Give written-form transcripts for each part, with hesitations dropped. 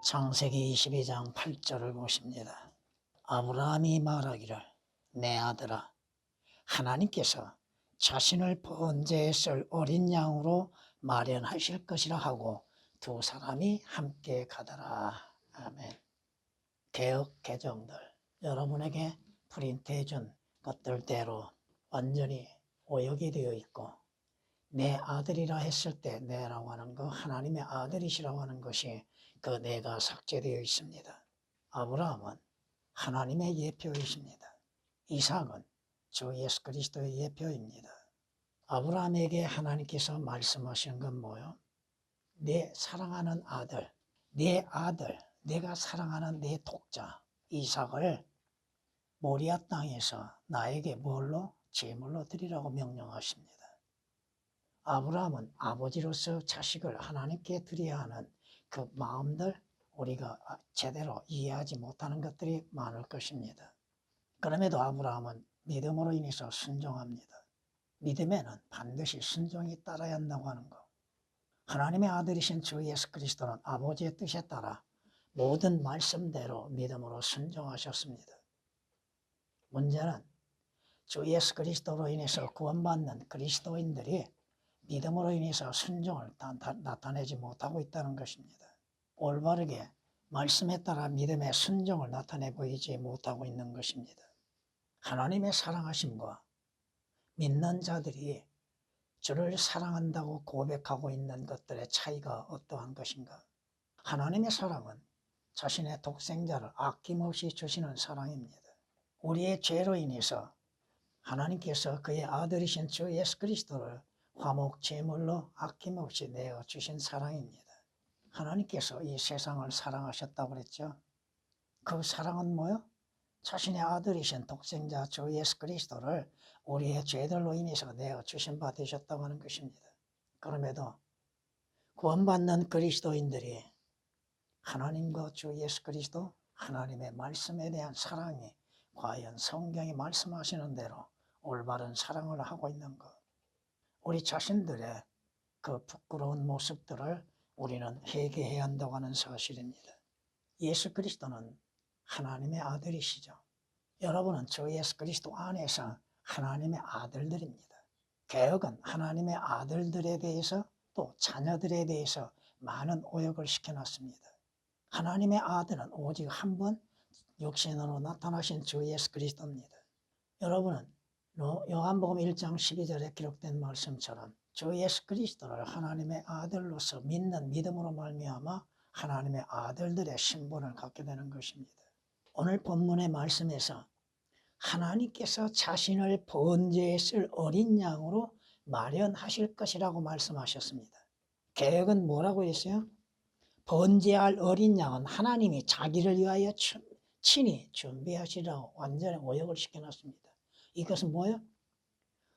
창세기 22장 8절을 보십니다. 아브라함이 말하기를 내 아들아, 하나님께서 자신을 번제에 쓸 어린 양으로 마련하실 것이라 하고 두 사람이 함께 가더라. 아멘. 개혁 개정들 여러분에게 프린트해 준 것들대로 완전히 오역이 되어 있고, 내 아들이라 했을 때 내라고 하는 거, 하나님의 아들이시라고 하는 것이 그 내가 삭제되어 있습니다. 아브라함은 하나님의 예표이십니다. 이삭은 주 예수 그리스도의 예표입니다. 아브라함에게 하나님께서 말씀하시는 건 뭐요? 내 사랑하는 아들, 내 아들, 내가 사랑하는 내 독자 이삭을 모리아 땅에서 나에게 뭘로? 제물로 드리라고 명령하십니다. 아브라함은 아버지로서 자식을 하나님께 드려야 하는 그 마음들, 우리가 제대로 이해하지 못하는 것들이 많을 것입니다. 그럼에도 아브라함은 믿음으로 인해서 순종합니다. 믿음에는 반드시 순종이 따라야 한다고 하는 것. 하나님의 아들이신 주 예수 그리스도는 아버지의 뜻에 따라 모든 말씀대로 믿음으로 순종하셨습니다. 문제는 주 예수 그리스도로 인해서 구원받는 그리스도인들이 믿음으로 인해서 순종을 나타내지 못하고 있다는 것입니다. 올바르게 말씀에 따라 믿음의 순종을 나타내 보이지 못하고 있는 것입니다. 하나님의 사랑하심과 믿는 자들이 주를 사랑한다고 고백하고 있는 것들의 차이가 어떠한 것인가? 하나님의 사랑은 자신의 독생자를 아낌없이 주시는 사랑입니다. 우리의 죄로 인해서 하나님께서 그의 아들이신 주 예수 그리스도를 화목 제물로 아낌없이 내어 주신 사랑입니다. 하나님께서 이 세상을 사랑하셨다고 그랬죠. 그 사랑은 뭐요? 자신의 아들이신 독생자 주 예수 그리스도를 우리의 죄들로 인해서 내어 주신 바 되셨다고 하는 것입니다. 그럼에도 구원받는 그리스도인들이 하나님과 주 예수 그리스도, 하나님의 말씀에 대한 사랑이 과연 성경이 말씀하시는 대로 올바른 사랑을 하고 있는 것, 우리 자신들의 그 부끄러운 모습들을 우리는 회개해야 한다고 하는 사실입니다. 예수 그리스도는 하나님의 아들이시죠. 여러분은 주 예수 그리스도 안에서 하나님의 아들들입니다. 개혁은 하나님의 아들들에 대해서 또 자녀들에 대해서 많은 오역을 시켜놨습니다. 하나님의 아들은 오직 한 번 육신으로 나타나신 주 예수 그리스도입니다. 여러분은 요한복음 1장 12절에 기록된 말씀처럼 주 예수 그리스도를 하나님의 아들로서 믿는 믿음으로 말미암아 하나님의 아들들의 신분을 갖게 되는 것입니다. 오늘 본문의 말씀에서 하나님께서 자신을 번제에 쓸 어린 양으로 마련하실 것이라고 말씀하셨습니다. 개혁은 뭐라고 했어요? 번제할 어린 양은 하나님이 자기를 위하여 친히 준비하시라고 완전히 오역을 시켜놨습니다. 이것은 뭐예요?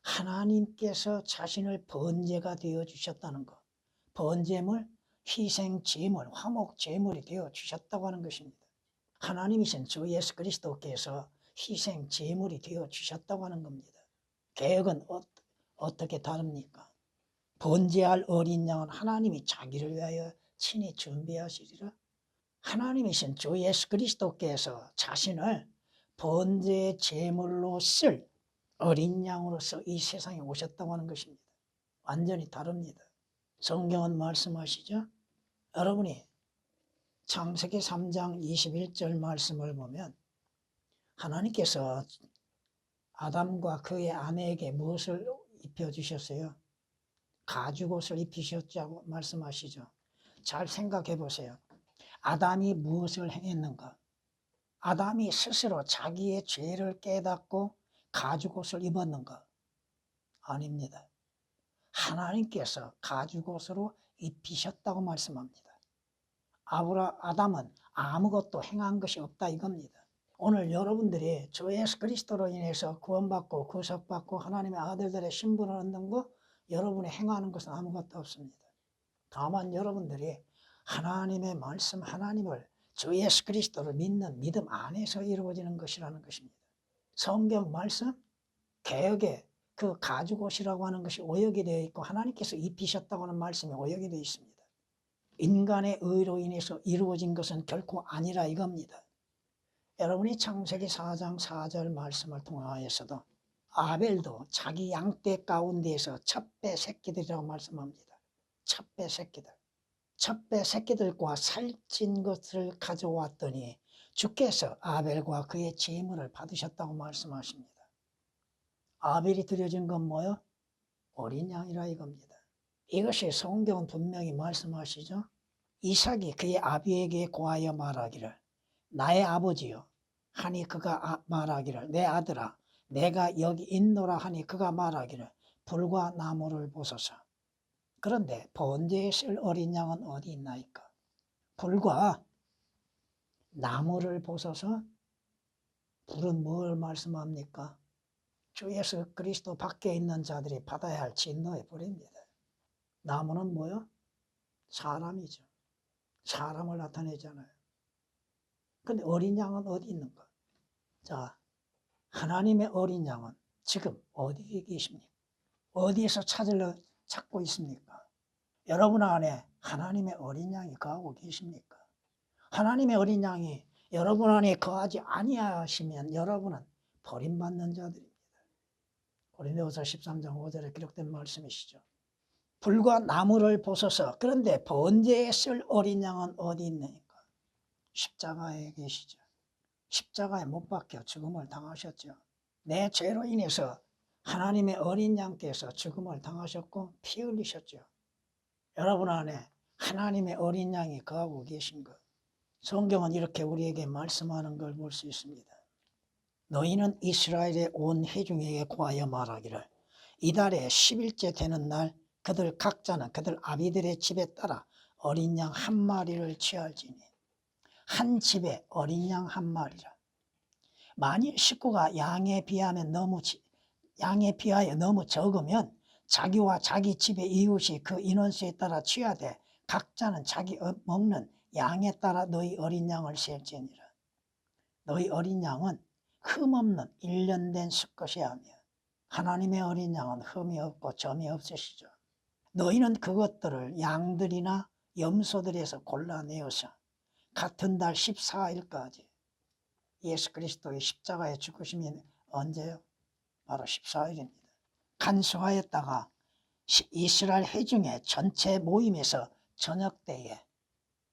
하나님께서 자신을 번제가 되어 주셨다는 것. 번제물, 희생 제물, 화목 제물이 되어 주셨다고 하는 것입니다. 하나님이신 주 예수 그리스도께서 희생 제물이 되어 주셨다고 하는 겁니다. 개혁은 어떻게 다릅니까? 번제할 어린 양은 하나님이 자기를 위하여 친히 준비하시리라. 하나님이신 주 예수 그리스도께서 자신을 번제 제물로 쓸 어린 양으로서 이 세상에 오셨다고 하는 것입니다. 완전히 다릅니다. 성경은 말씀하시죠. 여러분이 창세기 3장 21절 말씀을 보면 하나님께서 아담과 그의 아내에게 무엇을 입혀주셨어요? 가죽옷을 입히셨다고 말씀하시죠. 잘 생각해 보세요. 아담이 무엇을 행했는가? 아담이 스스로 자기의 죄를 깨닫고 가죽옷을 입었는가? 아닙니다. 하나님께서 가죽옷으로 입히셨다고 말씀합니다. 아담은 아무것도 행한 것이 없다 이겁니다. 오늘 여러분들이 주 예수 그리스도로 인해서 구원받고 구속받고 하나님의 아들들의 신분을 얻는 것, 여러분이 행하는 것은 아무것도 없습니다. 다만 여러분들이 하나님의 말씀, 하나님을 주 예수 그리스도를 믿는 믿음 안에서 이루어지는 것이라는 것입니다. 성경 말씀, 개혁의 그 가죽옷이라고 하는 것이 오역이 되어 있고 하나님께서 입히셨다고 하는 말씀이 오역이 되어 있습니다. 인간의 의로 인해서 이루어진 것은 결코 아니라 이겁니다. 여러분이 창세기 4장 4절 말씀을 통하여서도 아벨도 자기 양떼 가운데에서 첩배 새끼들이라고 말씀합니다. 첩배 새끼들. 첩배 새끼들과 살찐 것을 가져왔더니 주께서 아벨과 그의 제물을 받으셨다고 말씀하십니다. 아벨이 드려진 건 뭐요? 어린 양이라 이겁니다. 이것이 성경은 분명히 말씀하시죠. 이삭이 그의 아비에게 고하여 말하기를 나의 아버지여 하니 그가 말하기를 내 아들아 내가 여기 있노라 하니 그가 말하기를 불과 나무를 보소서. 그런데 번제에 쓸 어린 양은 어디 있나이까? 불과 나무를 보소서. 불은 뭘 말씀합니까? 주 예수 그리스도 밖에 있는 자들이 받아야 할 진노의 불입니다. 나무는 뭐요? 사람이죠. 사람을 나타내잖아요. 근데 어린 양은 어디 있는가? 자, 하나님의 어린 양은 지금 어디에 계십니까? 어디에서 찾고 있습니까? 여러분 안에 하나님의 어린 양이 거하고 계십니까? 하나님의 어린 양이 여러분 안에 거하지 아니하시면 여러분은 버림받는 자들입니다. 고린도후서 13장 5절에 기록된 말씀이시죠. 불과 나무를 보소서. 그런데 번제에 쓸 어린 양은 어디 있느니까? 십자가에 계시죠. 십자가에 못 박혀 죽음을 당하셨죠. 내 죄로 인해서 하나님의 어린 양께서 죽음을 당하셨고 피 흘리셨죠. 여러분 안에 하나님의 어린 양이 거하고 계신 것. 성경은 이렇게 우리에게 말씀하는 걸 볼 수 있습니다. 너희는 이스라엘의 온 회중에게 고하여 말하기를 이달의 10일째 되는 날 그들 각자는 그들 아비들의 집에 따라 어린 양 한 마리를 취할지니 한 집에 어린 양 한 마리라. 만일 식구가 양에 비하여 너무 적으면 자기와 자기 집의 이웃이 그 인원수에 따라 취하되 각자는 자기 먹는 양에 따라 너희 어린 양을 셀지니라. 너희 어린 양은 흠없는 1년 된 수컷이야 하며 하나님의 어린 양은 흠이 없고 점이 없으시죠. 너희는 그것들을 양들이나 염소들에서 골라내어서 같은 달 14일까지 예수 그리스도의 십자가에 죽으심이 언제요? 바로 14일입니다. 간수하였다가 이스라엘 회중의 전체 모임에서 저녁 때에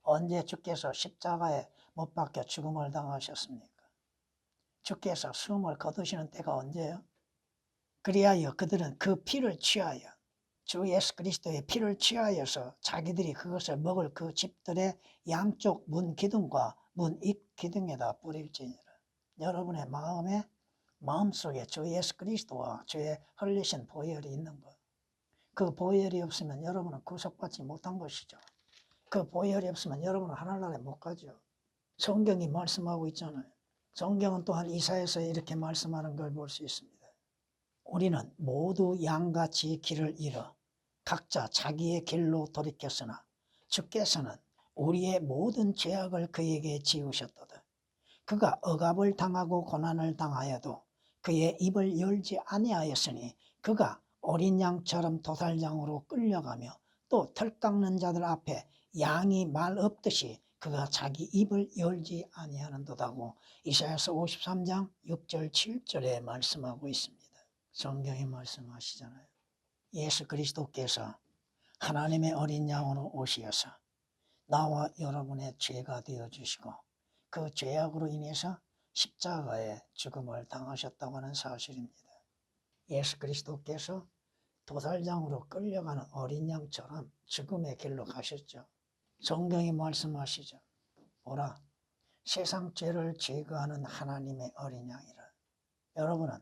언제 주께서 십자가에 못 박혀 죽음을 당하셨습니까? 주께서 숨을 거두시는 때가 언제요? 그리하여 그들은 그 피를 취하여 주 예수 그리스도의 피를 취하여서 자기들이 그것을 먹을 그 집들의 양쪽 문 기둥과 문 입 기둥에다 뿌릴지니라. 여러분의 마음속에 주 예수 그리스도와 주의 흘리신 보혈이 있는 것. 그 보혈이 없으면 여러분은 구속받지 못한 것이죠. 그 보혈이 없으면 여러분은 하늘나라에 못 가죠. 성경이 말씀하고 있잖아요. 성경은 또한 이사야서 이렇게 말씀하는 걸 볼 수 있습니다. 우리는 모두 양같이 길을 잃어 각자 자기의 길로 돌이켰으나 주께서는 우리의 모든 죄악을 그에게 지우셨도다. 그가 억압을 당하고 고난을 당하여도 그의 입을 열지 아니하였으니 그가 어린 양처럼 도살장으로 끌려가며 또 털 깎는 자들 앞에 양이 말 없듯이 그가 자기 입을 열지 아니하는도다고 이사야서 53장 6절 7절에 말씀하고 있습니다. 성경이 말씀하시잖아요. 예수 그리스도께서 하나님의 어린 양으로 오시어서 나와 여러분의 죄가 되어주시고 그 죄악으로 인해서 십자가에 죽음을 당하셨다고 하는 사실입니다. 예수 그리스도께서 도살장으로 끌려가는 어린 양처럼 죽음의 길로 가셨죠. 성경이 말씀하시죠. 보라, 세상 죄를 제거하는 하나님의 어린 양이라. 여러분은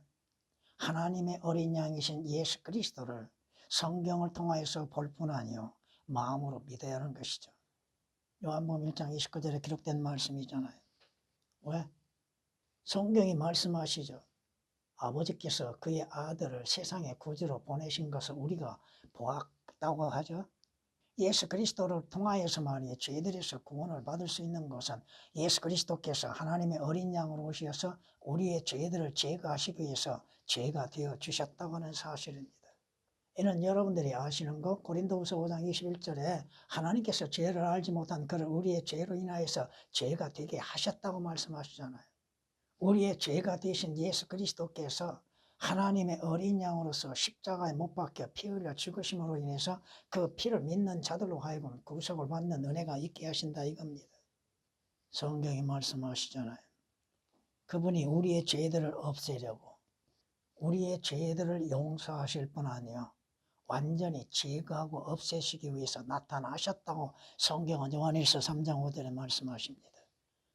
하나님의 어린 양이신 예수 그리스도를 성경을 통하여서 볼 뿐 아니요 마음으로 믿어야 하는 것이죠. 요한복음 1장 29절에 기록된 말씀이잖아요. 왜? 성경이 말씀하시죠. 아버지께서 그의 아들을 세상의 구주로 보내신 것을 우리가 보았다고 하죠. 예수 그리스도를 통하여서만이 죄들에서 구원을 받을 수 있는 것은 예수 그리스도께서 하나님의 어린 양으로 오셔서 우리의 죄들을 제거하시기 위해서 죄가 되어 주셨다고 하는 사실입니다. 이는 여러분들이 아시는 것 고린도후서 5장 21절에 하나님께서 죄를 알지 못한 그를 우리의 죄로 인하여서 죄가 되게 하셨다고 말씀하시잖아요. 우리의 죄가 되신 예수 그리스도께서 하나님의 어린 양으로서 십자가에 못 박혀 피 흘려 죽으심으로 인해서 그 피를 믿는 자들로 하여금 구속을 받는 은혜가 있게 하신다 이겁니다. 성경이 말씀하시잖아요. 그분이 우리의 죄들을 없애려고 우리의 죄들을 용서하실 뿐 아니요 완전히 제거하고 없애시기 위해서 나타나셨다고 성경은 요한일서 3장 5절에 말씀하십니다.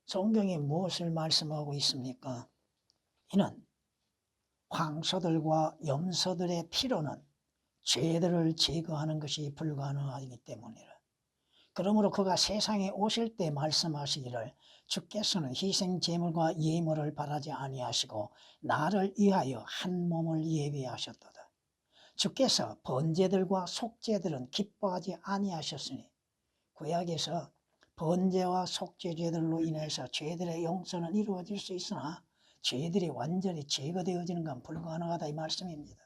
성경이 무엇을 말씀하고 있습니까? 이는 황소들과 염소들의 피로는 죄들을 제거하는 것이 불가능하기 때문이라. 그러므로 그가 세상에 오실 때 말씀하시기를 주께서는 희생 제물과 예물을 바라지 아니하시고 나를 위하여 한 몸을 예비하셨도다. 주께서 번제들과 속죄들은 기뻐하지 아니하셨으니 구약에서 번제와 속죄제들로 인해서 죄들의 용서는 이루어질 수 있으나 죄들이 완전히 제거되어지는 건 불가능하다 이 말씀입니다.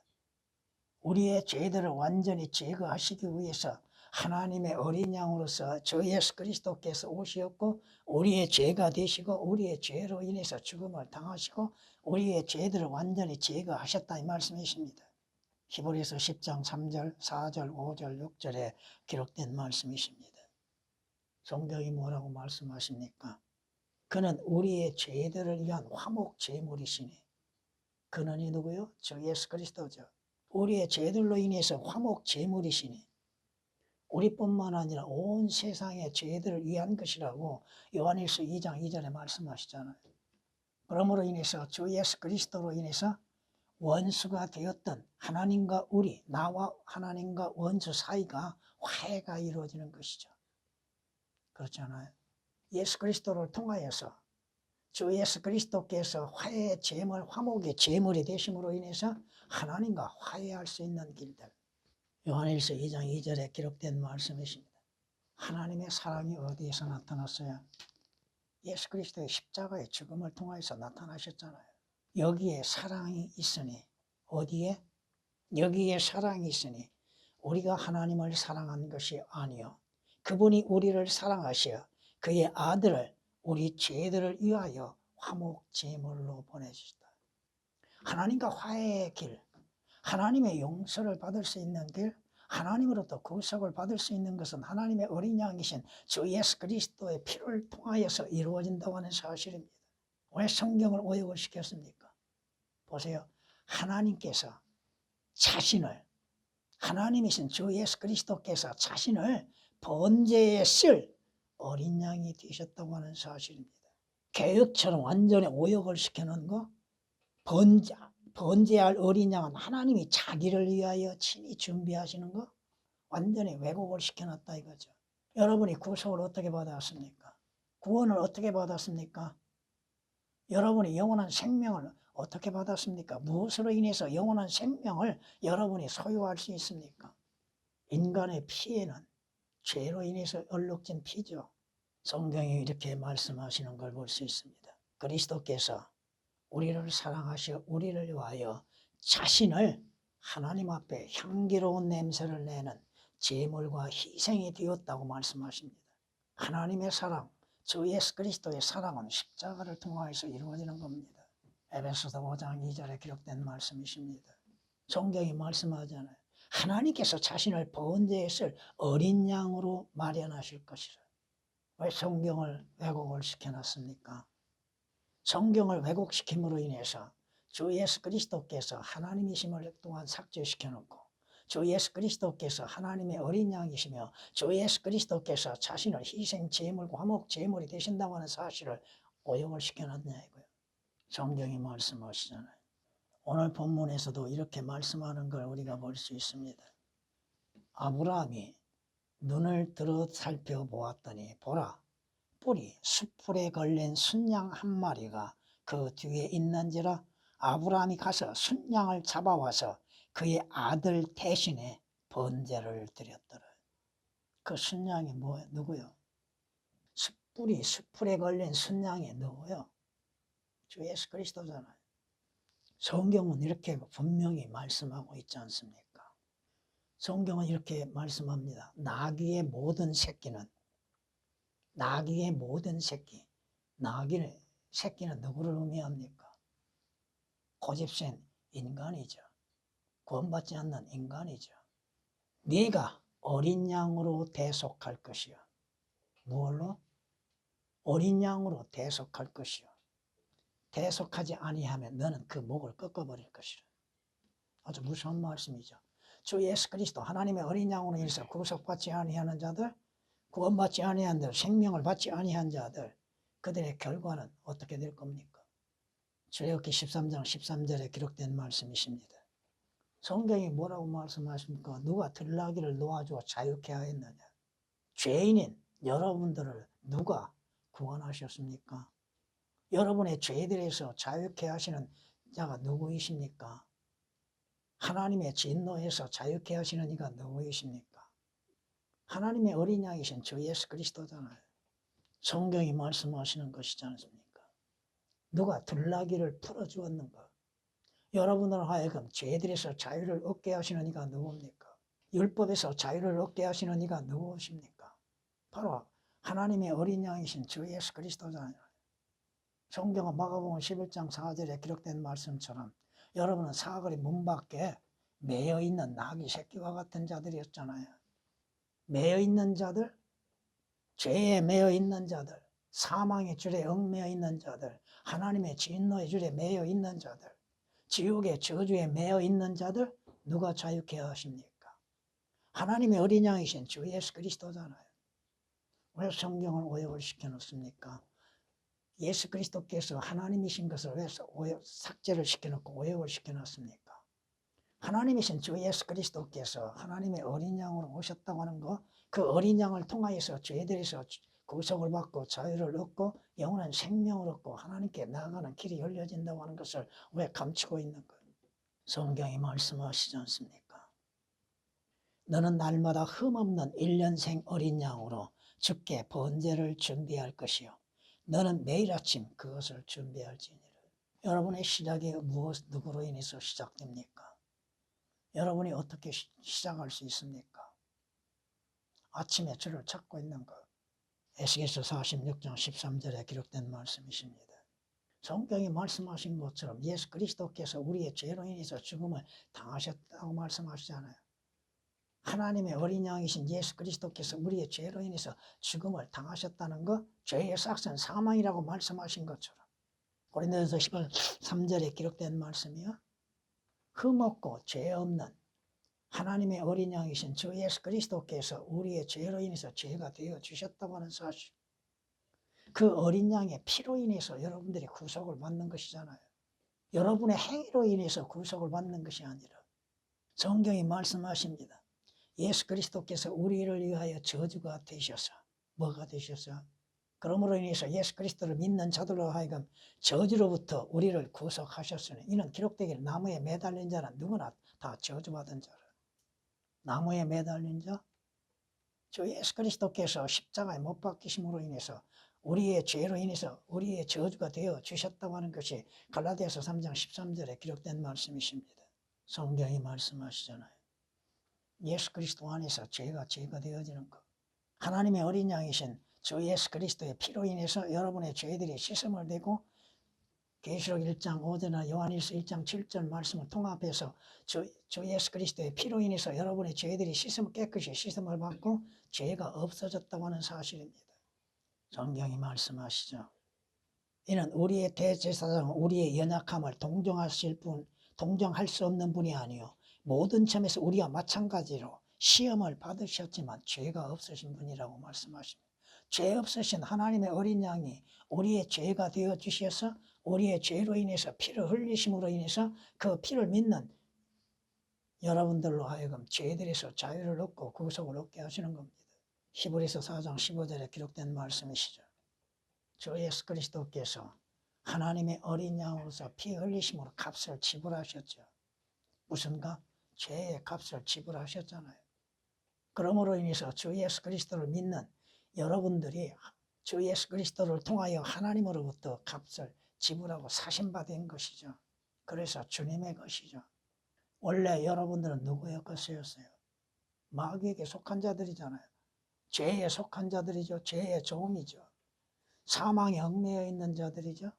우리의 죄들을 완전히 제거하시기 위해서 하나님의 어린 양으로서 저 예수 그리스도께서 오시었고 우리의 죄가 되시고 우리의 죄로 인해서 죽음을 당하시고 우리의 죄들을 완전히 제거하셨다 이 말씀이십니다. 히브리서 10장 3절, 4절, 5절, 6절에 기록된 말씀이십니다. 성경이 뭐라고 말씀하십니까? 그는 우리의 죄들을 위한 화목 제물이시니 그는 이 누구요? 저 예수 그리스도죠. 우리의 죄들로 인해서 화목 제물이시니 우리뿐만 아니라 온 세상의 죄들을 위한 것이라고 요한일서 2장 2절에 말씀하시잖아요. 그러므로 인해서 주 예수 그리스도로 인해서 원수가 되었던 하나님과 우리, 나와 하나님과 원수 사이가 화해가 이루어지는 것이죠. 그렇잖아요. 예수 그리스도를 통하여서 주 예수 그리스도께서 화해의 제물, 화목의 제물이 되심으로 인해서 하나님과 화해할 수 있는 길들. 요한일서 2장 2절에 기록된 말씀이십니다. 하나님의 사랑이 어디에서 나타났어요? 예수 그리스도의 십자가의 죽음을 통해서 나타나셨잖아요. 여기에 사랑이 있으니 어디에? 여기에 사랑이 있으니 우리가 하나님을 사랑한 것이 아니요 그분이 우리를 사랑하시어 그의 아들을 우리 죄들을 위하여 화목 제물로 보내주셨다. 하나님과 화해의 길, 하나님의 용서를 받을 수 있는 길, 하나님으로부터 구속을 받을 수 있는 것은 하나님의 어린 양이신 주 예수 그리스도의 피를 통하여서 이루어진다고 하는 사실입니다. 왜 성경을 오역을 시켰습니까? 보세요. 하나님께서 자신을 하나님이신 주 예수 그리스도께서 자신을 번제에 쓸 어린 양이 되셨다고 하는 사실입니다. 개혁처럼 완전히 오역을 시켜놓은 거 번제할 어린 양은 하나님이 자기를 위하여 친히 준비하시는 거 완전히 왜곡을 시켜놨다 이거죠. 여러분이 구속을 어떻게 받았습니까? 구원을 어떻게 받았습니까? 여러분이 영원한 생명을 어떻게 받았습니까? 무엇으로 인해서 영원한 생명을 여러분이 소유할 수 있습니까? 인간의 피에는 죄로 인해서 얼룩진 피죠. 성경이 이렇게 말씀하시는 걸 볼 수 있습니다. 그리스도께서 우리를 사랑하시어 우리를 위하여 자신을 하나님 앞에 향기로운 냄새를 내는 제물과 희생이 되었다고 말씀하십니다. 하나님의 사랑, 주 예수 그리스도의 사랑은 십자가를 통하여서 이루어지는 겁니다. 에베소서 5장 2절에 기록된 말씀이십니다. 성경이 말씀하잖아요. 하나님께서 자신을 번제에 쓸 어린 양으로 마련하실 것이라. 왜 성경을 왜곡을 시켜놨습니까? 성경을 왜곡시킴으로 인해서 주 예수 그리스도께서 하나님이심을 또한 삭제시켜놓고 주 예수 그리스도께서 하나님의 어린 양이시며 주 예수 그리스도께서 자신을 희생 제물과 화목 제물이 되신다고 하는 사실을 오역을 시켜놨냐 이거예요. 성경이 말씀하시잖아요. 오늘 본문에서도 이렇게 말씀하는 걸 우리가 볼 수 있습니다. 아브라함이 눈을 들어 살펴보았더니 보라 뿔이 숯불에 걸린 순양 한 마리가 그 뒤에 있는지라 아브라함이 가서 순양을 잡아와서 그의 아들 대신에 번제를 드렸더라. 그 순양이 누구요? 숯불에 걸린 순양이 누구요? 주 예수 그리스도잖아요. 성경은 이렇게 분명히 말씀하고 있지 않습니까? 성경은 이렇게 말씀합니다. 나귀의 모든 새끼는 나귀의 새끼는 누구를 의미합니까? 고집센 인간이죠. 구원받지 않는 인간이죠. 네가 어린 양으로 대속할 것이요. 무엇로? 어린 양으로 대속할 것이요. 대속하지 아니하면 너는 그 목을 꺾어버릴 것이라. 아주 무서운 말씀이죠. 주 예수 그리스도 하나님의 어린 양으로 인해서 구속받지 아니하는 자들, 구원받지 아니한 자들, 생명을 받지 아니한 자들, 그들의 결과는 어떻게 될 겁니까? 출애굽기 13장 13절에 기록된 말씀이십니다. 성경이 뭐라고 말씀하십니까? 누가 들나귀를 놓아주어 자유케 하였느냐? 죄인인 여러분들을 누가 구원하셨습니까? 여러분의 죄들에서 자유케 하시는 자가 누구이십니까? 하나님의 진노에서 자유케 하시는 이가 누구이십니까? 하나님의 어린 양이신 주 예수 그리스도잖아요. 성경이 말씀하시는 것이지 않습니까? 누가 들나귀를 풀어주었는가? 여러분을 하여금 죄들에서 자유를 얻게 하시는 이가 누굽니까? 율법에서 자유를 얻게 하시는 이가 누구십니까? 바로 하나님의 어린 양이신 주 예수 그리스도잖아요. 성경은 마가복음 11장 4절에 기록된 말씀처럼 여러분은 사거리 문 밖에 매여 있는 나귀 새끼와 같은 자들이었잖아요. 매여 있는 자들, 죄에 매여 있는 자들, 사망의 줄에 얽매여 있는 자들, 하나님의 진노의 줄에 매여 있는 자들, 지옥의 저주에 매여 있는 자들, 누가 자유케 하십니까? 하나님의 어린 양이신 주 예수 그리스도잖아요. 왜 성경을 오역을 시켜놓습니까? 예수 그리스도께서 하나님이신 것을 왜 삭제를 시켜놓고 오역을 시켜놨습니까? 하나님이신 주 예수 그리스도께서 하나님의 어린 양으로 오셨다고 하는 것, 그 어린 양을 통하여서 죄들에서 구속을 받고 자유를 얻고 영원한 생명을 얻고 하나님께 나아가는 길이 열려진다고 하는 것을 왜 감추고 있는 거예요? 성경이 말씀하시지 않습니까? 너는 날마다 흠없는 1년생 어린 양으로 주께 번제를 준비할 것이요. 너는 매일 아침 그것을 준비할지니라. 여러분의 시작이 누구로 인해서 시작됩니까? 여러분이 어떻게 시작할 수 있습니까? 아침에 주를 찾고 있는 것. 에스겔서 46장 13절에 기록된 말씀이십니다. 성경이 말씀하신 것처럼 예수 그리스도께서 우리의 죄로 인해서 죽음을 당하셨다고 말씀하시잖아요. 하나님의 어린 양이신 예수 그리스도께서 우리의 죄로 인해서 죽음을 당하셨다는 것, 죄의 삭은 사망이라고 말씀하신 것처럼 고린도전서 13절에 기록된 말씀이요. 흠없고 죄 없는 하나님의 어린 양이신 주 예수 그리스도께서 우리의 죄로 인해서 죄가 되어 주셨다고 하는 사실. 그 어린 양의 피로 인해서 여러분들이 구속을 받는 것이잖아요. 여러분의 행위로 인해서 구속을 받는 것이 아니라 성경이 말씀하십니다. 예수 그리스도께서 우리를 위하여 저주가 되셔서 뭐가 되셔서? 그러므로 인해서 예수 그리스도를 믿는 자들로 하여금 저주로부터 우리를 구속하셨으니 이는 기록되기를 나무에 매달린 자는 누구나 다 저주받은 자라. 나무에 매달린 자? 주 예수 그리스도께서 십자가에 못 박히심으로 인해서 우리의 죄로 인해서 우리의 저주가 되어 주셨다고 하는 것이 갈라디아서 3장 13절에 기록된 말씀이십니다. 성경이 말씀하시잖아요. 예수 그리스도 안에서 죄가 되어지는 것. 하나님의 어린 양이신 주 예수 그리스도의 피로 인해서 여러분의 죄들이 씻음을 되고 계시록 1장 5절이나 요한일서 1장 7절 말씀을 통합해서 주 예수 그리스도의 피로 인해서 여러분의 죄들이 깨끗이 씻음을 받고 죄가 없어졌다고 하는 사실입니다. 성경이 말씀하시죠. 이는 우리의 대제사장은 우리의 연약함을 동정할 수 없는 분이 아니요 모든 점에서 우리와 마찬가지로 시험을 받으셨지만 죄가 없으신 분이라고 말씀하십니다. 죄 없으신 하나님의 어린 양이 우리의 죄가 되어 주셔서 우리의 죄로 인해서 피를 흘리심으로 인해서 그 피를 믿는 여러분들로 하여금 죄들에서 자유를 얻고 구속을 얻게 하시는 겁니다. 히브리서 4장 15절에 기록된 말씀이시죠. 주 예수 그리스도께서 하나님의 어린 양으로서 피 흘리심으로 값을 지불하셨죠. 무슨 값? 죄의 값을 지불하셨잖아요. 그러므로 인해서 주 예수 그리스도를 믿는 여러분들이 주 예수 그리스도를 통하여 하나님으로부터 값을 지불하고 사신받은 것이죠. 그래서 주님의 것이죠. 원래 여러분들은 누구의 것이었어요? 마귀에게 속한 자들이잖아요. 죄에 속한 자들이죠. 죄의 종이죠. 사망에 얽매여 있는 자들이죠.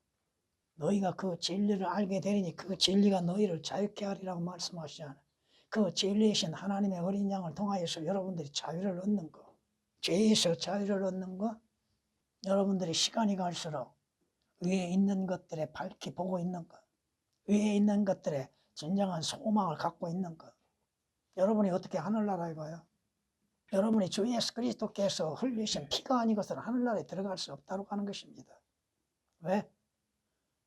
너희가 그 진리를 알게 되리니 그 진리가 너희를 자유케 하리라고 말씀하시잖아요. 그 진리이신 하나님의 어린 양을 통하여서 여러분들이 자유를 얻는 거, 죄에서 자유를 얻는 거, 여러분들이 시간이 갈수록 위에 있는 것들에 밝히 보고 있는 것, 위에 있는 것들에 진정한 소망을 갖고 있는 것. 여러분이 어떻게 하늘나라에 가요? 여러분이 주 예수 그리스도께서 흘리신 피가 아니고서는 하늘나라에 들어갈 수 없다고 하는 것입니다. 왜?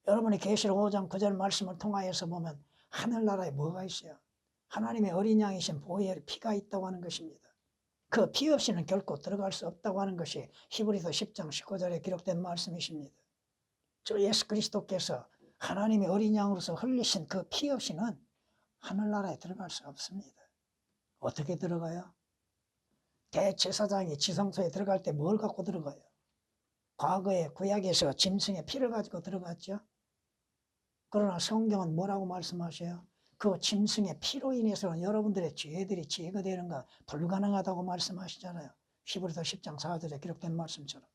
여러분이 계시록 5장 9절 말씀을 통하여서 보면 하늘나라에 뭐가 있어요? 하나님의 어린 양이신 보혈의 피가 있다고 하는 것입니다. 그 피 없이는 결코 들어갈 수 없다고 하는 것이 히브리서 10장 19절에 기록된 말씀이십니다. 주 예수 그리스도께서 하나님의 어린 양으로서 흘리신 그 피 없이는 하늘나라에 들어갈 수 없습니다. 어떻게 들어가요? 대제사장이 지성소에 들어갈 때 뭘 갖고 들어가요? 과거에 구약에서 짐승의 피를 가지고 들어갔죠. 그러나 성경은 뭐라고 말씀하셔요? 그 짐승의 피로 인해서는 여러분들의 죄들이 제거되는 거 불가능하다고 말씀하시잖아요. 히브리서 10장 4절에 기록된 말씀처럼.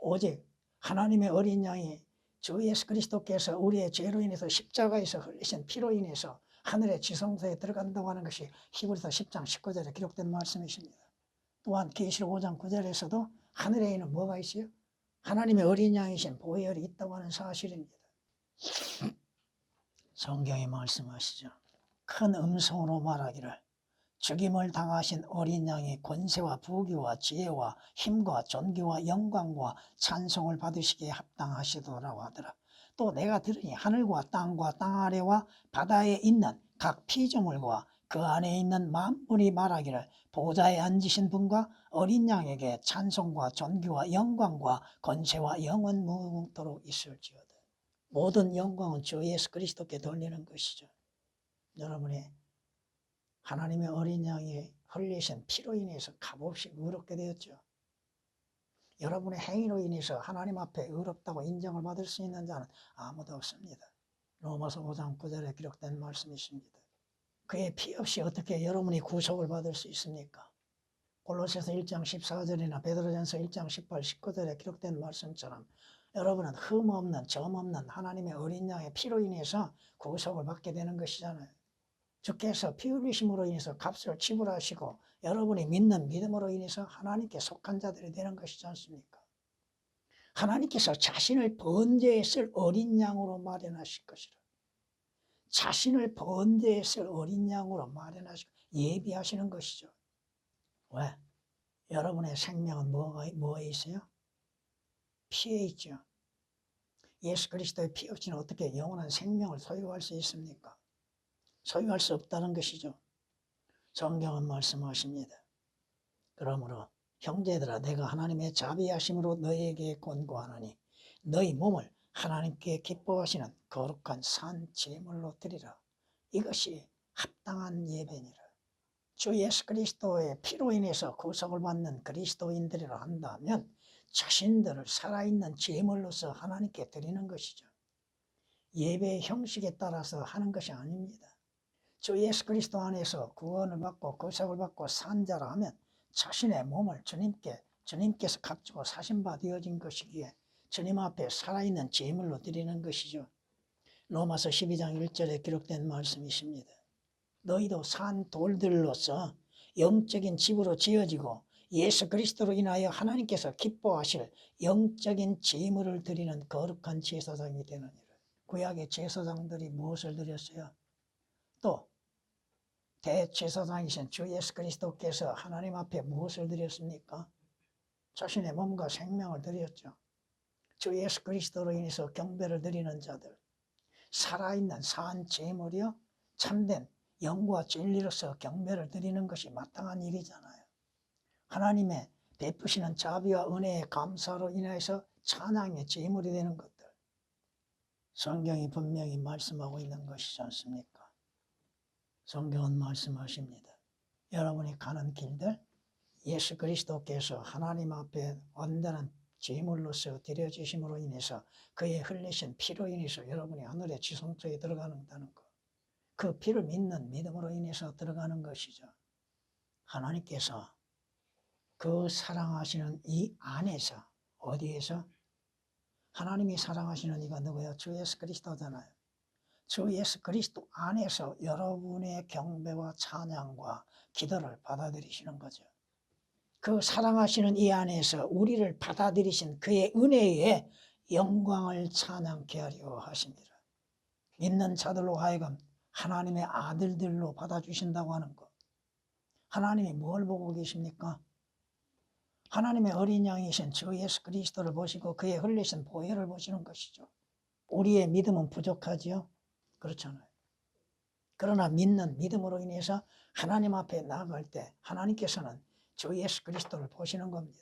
오직 하나님의 어린 양이 주 예수 그리스도께서 우리의 죄로 인해서 십자가에서 흘리신 피로 인해서 하늘의 지성소에 들어간다고 하는 것이 히브리서 10장 19절에 기록된 말씀이십니다. 또한 계시록 5장 9절에서도 하늘에 있는 뭐가 있어요? 하나님의 어린 양이신 보혈이 있다고 하는 사실입니다. 성경이 말씀하시죠. 큰 음성으로 말하기를 죽임을 당하신 어린 양이 권세와 부귀와 지혜와 힘과 존귀와 영광과 찬송을 받으시기에 합당하시더라고 하더라. 또 내가 들으니 하늘과 땅과 땅 아래와 바다에 있는 각 피조물과 그 안에 있는 만물이 말하기를 보좌에 앉으신 분과 어린 양에게 찬송과 존귀와 영광과 권세와 영원 무궁토록 있을지어다. 모든 영광은 주 예수 그리스도께 돌리는 것이죠. 여러분이 하나님의 어린 양이 흘리신 피로 인해서 값없이 의롭게 되었죠. 여러분의 행위로 인해서 하나님 앞에 의롭다고 인정을 받을 수 있는 자는 아무도 없습니다. 로마서 5장 9절에 기록된 말씀이십니다. 그의 피 없이 어떻게 여러분이 구속을 받을 수 있습니까? 골로새서 1장 14절이나 베드로전서 1장 18, 19절에 기록된 말씀처럼 여러분은 흠 없는 점 없는 하나님의 어린 양의 피로 인해서 구속을 받게 되는 것이잖아요. 주께서 피 흘리심으로 인해서 값을 지불하시고 여러분이 믿는 믿음으로 인해서 하나님께 속한 자들이 되는 것이지 않습니까? 하나님께서 자신을 번제에 쓸 어린 양으로 마련하실 것이라. 자신을 번제에 쓸 어린 양으로 마련하시고 예비하시는 것이죠. 왜? 여러분의 생명은 뭐에 있어요? 피에 있죠. 예수 그리스도의 피 없이는 어떻게 영원한 생명을 소유할 수 있습니까? 소유할 수 없다는 것이죠. 성경은 말씀하십니다. 그러므로 형제들아 내가 하나님의 자비하심으로 너희에게 권고하노니 너희 몸을 하나님께 기뻐하시는 거룩한 산 제물로 드리라. 이것이 합당한 예배니라. 주 예수 그리스도의 피로 인해서 구속을 받는 그리스도인들이라 한다면 자신들을 살아있는 제물로서 하나님께 드리는 것이죠. 예배의 형식에 따라서 하는 것이 아닙니다. 주 예수 그리스도 안에서 구원을 받고 구속을 받고 산 자라 하면 자신의 몸을 주님께서 갖추고 사신 바 되어진 것이기에 주님 앞에 살아있는 제물로 드리는 것이죠. 로마서 12장 1절에 기록된 말씀이십니다. 너희도 산 돌들로서 영적인 집으로 지어지고 예수 그리스도로 인하여 하나님께서 기뻐하실 영적인 제물을 드리는 거룩한 제사장이 되느니라. 구약의 제사장들이 무엇을 드렸어요? 또 대제사장이신 주 예수 그리스도께서 하나님 앞에 무엇을 드렸습니까? 자신의 몸과 생명을 드렸죠. 주 예수 그리스도로 인해서 경배를 드리는 자들, 살아있는 산 제물이요 참된 영과 진리로서 경배를 드리는 것이 마땅한 일이잖아요. 하나님의 베푸시는 자비와 은혜의 감사로 인해서 찬양의 제물이 되는 것들, 성경이 분명히 말씀하고 있는 것이지 않습니까? 성경은 말씀하십니다. 여러분이 가는 길들 예수 그리스도께서 하나님 앞에 온전한 제물로서 드려지심으로 인해서 그의 흘리신 피로 인해서 여러분이 하늘의 지성소에 들어가는다는 것, 그 피를 믿는 믿음으로 인해서 들어가는 것이죠. 하나님께서 그 사랑하시는 이 안에서, 어디에서? 하나님이 사랑하시는 이가 누구예요? 주 예수 그리스도잖아요. 주 예수 그리스도 안에서 여러분의 경배와 찬양과 기도를 받아들이시는 거죠. 그 사랑하시는 이 안에서 우리를 받아들이신 그의 은혜에 영광을 찬양케 하려 하십니다. 믿는 자들로 하여금 하나님의 아들들로 받아주신다고 하는 것. 하나님이 뭘 보고 계십니까? 하나님의 어린 양이신 주 예수 그리스도를 보시고 그의 흘리신 보혈을 보시는 것이죠. 우리의 믿음은 부족하지요? 그렇잖아요. 그러나 믿는 믿음으로 인해서 하나님 앞에 나아갈 때 하나님께서는 주 예수 그리스도를 보시는 겁니다.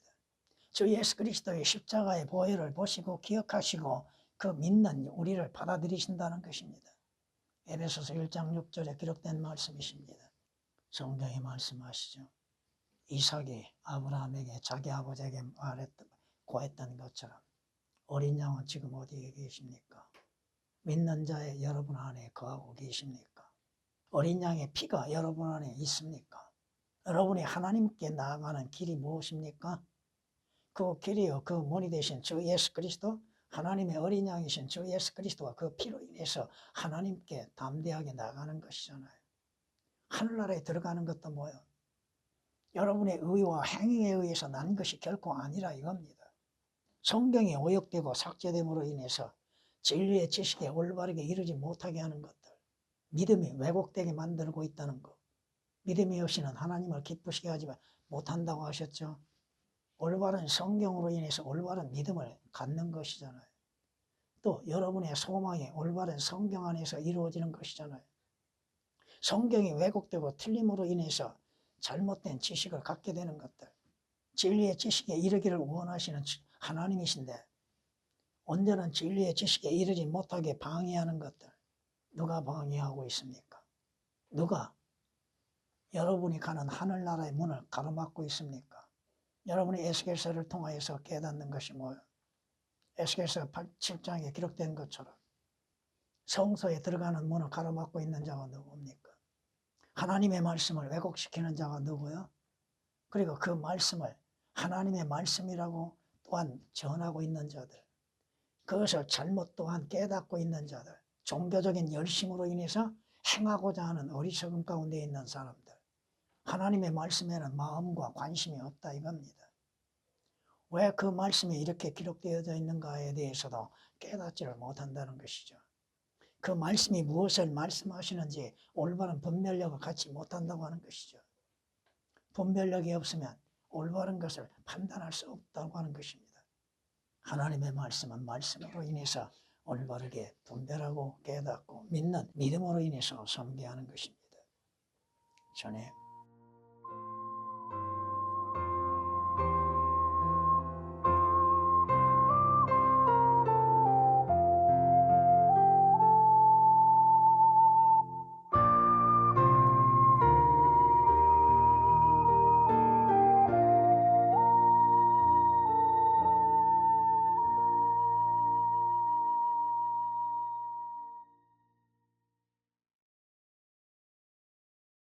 주 예수 그리스도의 십자가의 보혈을 보시고 기억하시고 그 믿는 우리를 받아들이신다는 것입니다. 에베소서 1장 6절에 기록된 말씀이십니다. 성경이 말씀하시죠. 이삭이 아브라함에게 자기 아버지에게 고했던 것처럼 어린 양은 지금 어디에 계십니까? 믿는 자의 여러분 안에 거하고 계십니까? 어린 양의 피가 여러분 안에 있습니까? 여러분이 하나님께 나아가는 길이 무엇입니까? 그 길이요, 그 문이 되신 주 예수 그리스도, 하나님의 어린 양이신 주 예수 그리스도와 그 피로 인해서 하나님께 담대하게 나가는 것이잖아요. 하늘나라에 들어가는 것도 뭐예요? 여러분의 의와 행위에 의해서 난 것이 결코 아니라 이겁니다. 성경이 오역되고 삭제됨으로 인해서 진리의 지식에 올바르게 이르지 못하게 하는 것들, 믿음이 왜곡되게 만들고 있다는 것, 믿음이 없이는 하나님을 기쁘시게 하지 못한다고 하셨죠. 올바른 성경으로 인해서 올바른 믿음을 갖는 것이잖아요. 또 여러분의 소망이 올바른 성경 안에서 이루어지는 것이잖아요. 성경이 왜곡되고 틀림으로 인해서 잘못된 지식을 갖게 되는 것들, 진리의 지식에 이르기를 원하시는 하나님이신데 언제는 진리의 지식에 이르지 못하게 방해하는 것들, 누가 방해하고 있습니까? 누가 여러분이 가는 하늘나라의 문을 가로막고 있습니까? 여러분이 에스겔서를 통하여서 깨닫는 것이 뭐예요? 에스겔서 7장에 기록된 것처럼 성소에 들어가는 문을 가로막고 있는 자가 누구입니까? 하나님의 말씀을 왜곡시키는 자가 누구요? 그리고 그 말씀을 하나님의 말씀이라고 또한 전하고 있는 자들, 그것을 잘못 또한 깨닫고 있는 자들, 종교적인 열심으로 인해서 행하고자 하는 어리석음 가운데 있는 사람들, 하나님의 말씀에는 마음과 관심이 없다 이겁니다. 왜 그 말씀이 이렇게 기록되어져 있는가에 대해서도 깨닫지를 못한다는 것이죠. 그 말씀이 무엇을 말씀하시는지 올바른 분별력을 갖지 못한다고 하는 것이죠. 분별력이 없으면 올바른 것을 판단할 수 없다고 하는 것입니다. 하나님의 말씀은 말씀으로 인해서 올바르게 분별하고 깨닫고 믿는 믿음으로 인해서 섬기하는 것입니다. 전에